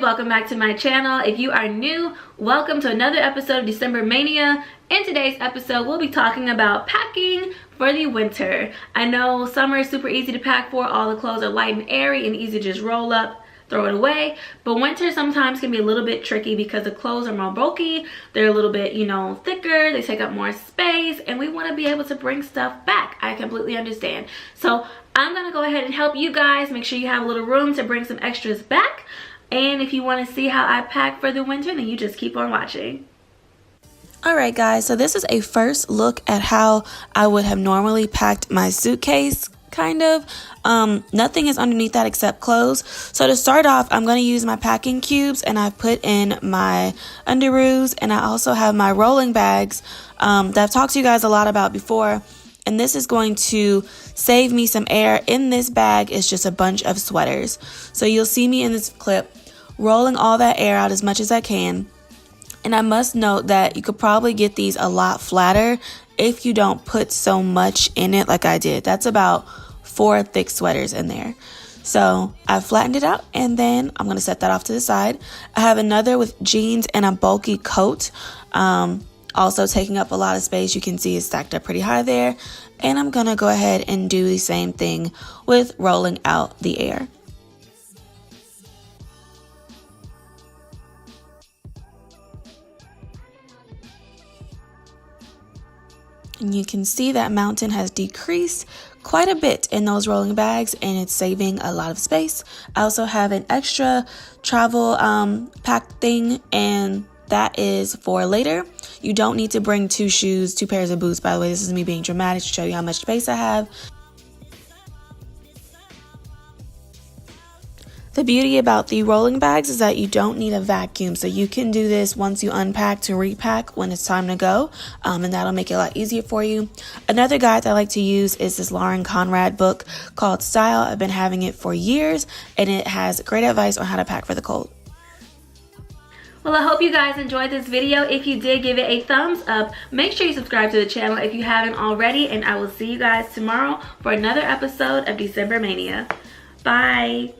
welcome back to my channel. If you are new, welcome to another episode of December Mania. In today's episode, we'll be talking about packing for the winter. I know summer is super easy to pack for. All the clothes are light and airy and easy to just roll up, throw it away. But winter sometimes can be a little bit tricky because the clothes are more bulky. They're a little bit, thicker. They take up more space and we want to be able to bring stuff back. I completely understand. So I'm going to go ahead and help you guys make sure you have a little room to bring some extras back. And if you want to see how I pack for the winter, then you just keep on watching. Alright guys, so this is a first look at how I would have normally packed my suitcase, kind of. Nothing is underneath that except clothes. So to start off, I'm going to use my packing cubes, and I put in my underoos, and I also have my rolling bags that I've talked to you guys a lot about before. And this is going to save me some air. In this bag is just a bunch of sweaters. So you'll see me in this clip rolling all that air out as much as I can. And I must note that you could probably get these a lot flatter if you don't put so much in it like I did. That's about 4 thick sweaters in there. So I flattened it out, and then I'm going to set that off to the side. I have another with jeans and a bulky coat. Also taking up a lot of space. You can see it's stacked up pretty high there. And I'm going to go ahead and do the same thing with rolling out the air. And you can see that mountain has decreased quite a bit in those rolling bags, and it's saving a lot of space. I also have an extra travel pack thing, and that is for later. You don't need to bring 2 shoes, 2 pairs of boots. By the way, this is me being dramatic to show you how much space I have. The beauty about the rolling bags is that you don't need a vacuum, so you can do this once you unpack to repack when it's time to go, and that'll make it a lot easier for you. Another guide that I like to use is this Lauren Conrad book called Style. I've been having it for years, and it has great advice on how to pack for the cold. Well, I hope you guys enjoyed this video. If you did, give it a thumbs up. Make sure you subscribe to the channel if you haven't already, and I will see you guys tomorrow for another episode of December Mania. Bye.